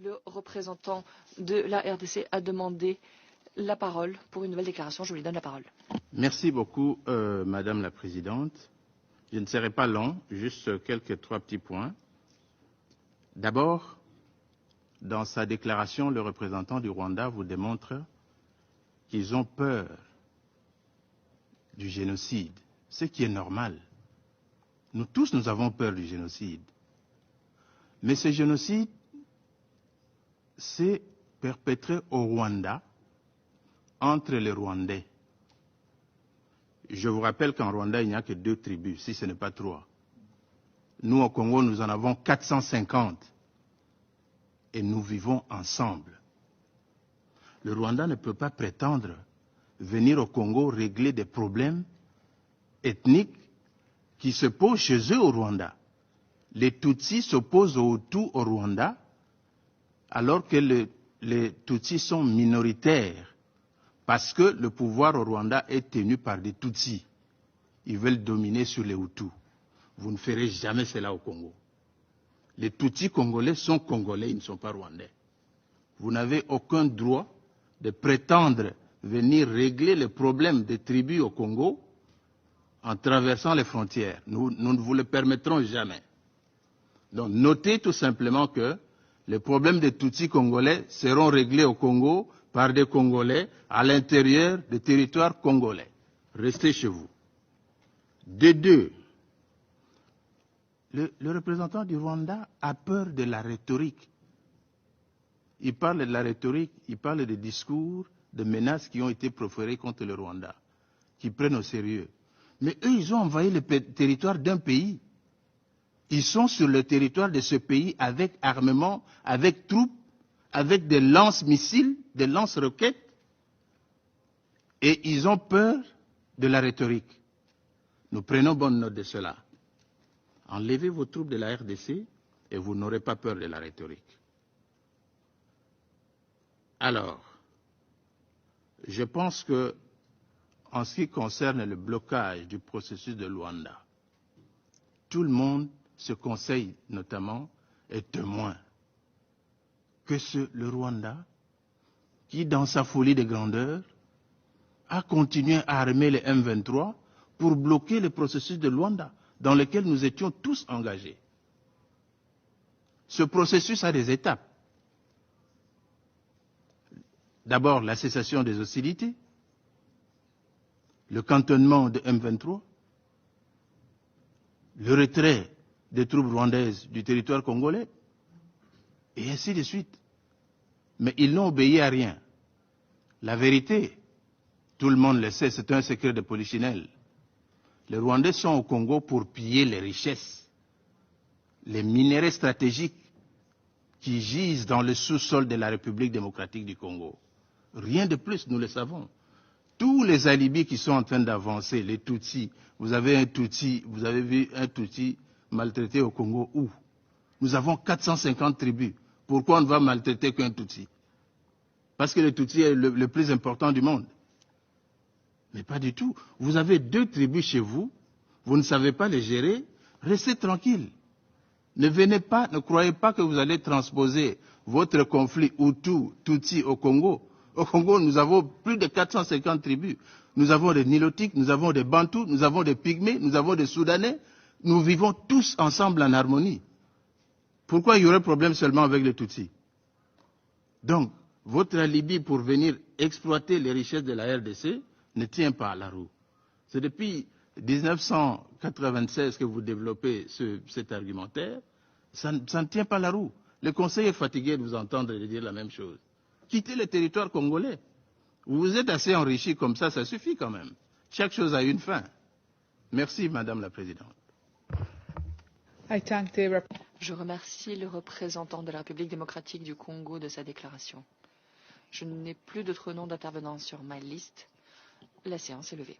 Le représentant de la RDC a demandé la parole pour une nouvelle déclaration. Je lui donne la parole. Merci beaucoup, Madame la Présidente. Je ne serai pas long, juste trois petits points. D'abord, dans sa déclaration, le représentant du Rwanda vous démontre qu'ils ont peur du génocide, ce qui est normal. Nous tous, nous avons peur du génocide. Mais ce génocide s'est perpétré au Rwanda, entre les Rwandais. Je vous rappelle qu'en Rwanda, il n'y a que 2 tribus, si ce n'est pas 3. Nous, au Congo, nous en avons 450. Et nous vivons ensemble. Le Rwanda ne peut pas prétendre venir au Congo régler des problèmes ethniques qui se posent chez eux au Rwanda. Les Tutsis s'opposent aux Hutus au Rwanda, alors que les Tutsis sont minoritaires, parce que le pouvoir au Rwanda est tenu par des Tutsis. Ils veulent dominer sur les Hutus. Vous ne ferez jamais cela au Congo. Les Tutsis congolais sont congolais, ils ne sont pas rwandais. Vous n'avez aucun droit de prétendre venir régler les problèmes des tribus au Congo en traversant les frontières. Nous ne vous le permettrons jamais. Donc notez tout simplement que les problèmes des Tutsis congolais seront réglés au Congo par des Congolais à l'intérieur des territoires congolais. Restez chez vous. De deux, le représentant du Rwanda a peur de la rhétorique. Il parle de la rhétorique, il parle des discours, de menaces qui ont été proférées contre le Rwanda, qui prennent au sérieux. Mais eux, ils ont envahi le territoire d'un pays. Ils sont sur le territoire de ce pays avec armement, avec troupes, avec des lance-missiles, des lance-roquettes. Et ils ont peur de la rhétorique. Nous prenons bonne note de cela. Enlevez vos troupes de la RDC et vous n'aurez pas peur de la rhétorique. Alors, je pense que, en ce qui concerne le blocage du processus de Luanda, tout le monde, ce conseil notamment, est témoin que le Rwanda, qui dans sa folie de grandeur, a continué à armer les M23 pour bloquer le processus de Luanda, dans lequel nous étions tous engagés. Ce processus a des étapes. D'abord, la cessation des hostilités, le cantonnement de M23, le retrait des troupes rwandaises du territoire congolais, et ainsi de suite. Mais ils n'ont obéi à rien. La vérité, tout le monde le sait, c'est un secret de polichinelle. Les Rwandais sont au Congo pour piller les richesses, les minéraux stratégiques qui gisent dans le sous-sol de la République démocratique du Congo. Rien de plus, nous le savons. Tous les alibis qui sont en train d'avancer, les Tutsis, vous avez vu un Tutsi maltraité au Congo où? Nous avons 450 tribus. Pourquoi on ne va maltraiter qu'un Tutsi? Parce que le Tutsi est le plus important du monde. Mais pas du tout. Vous avez 2 tribus chez vous, vous ne savez pas les gérer, restez tranquille. Ne venez pas, ne croyez pas que vous allez transposer votre conflit Hutu-Tutsi au Congo. Au Congo, nous avons plus de 450 tribus. Nous avons des Nilotiques, nous avons des Bantous, nous avons des Pygmées, nous avons des Soudanais. Nous vivons tous ensemble en harmonie. Pourquoi il y aurait problème seulement avec les Tutsis? Donc, votre alibi pour venir exploiter les richesses de la RDC ne tient pas à la roue. C'est depuis 1996 que vous développez cet argumentaire. Ça ne tient pas la roue. Le Conseil est fatigué de vous entendre et de dire la même chose. Quittez le territoire congolais. Vous vous êtes assez enrichi comme ça suffit quand même. Chaque chose a une fin. Merci, Madame la Présidente. Je remercie le représentant de la République démocratique du Congo de sa déclaration. Je n'ai plus d'autres noms d'intervenants sur ma liste. La séance est levée.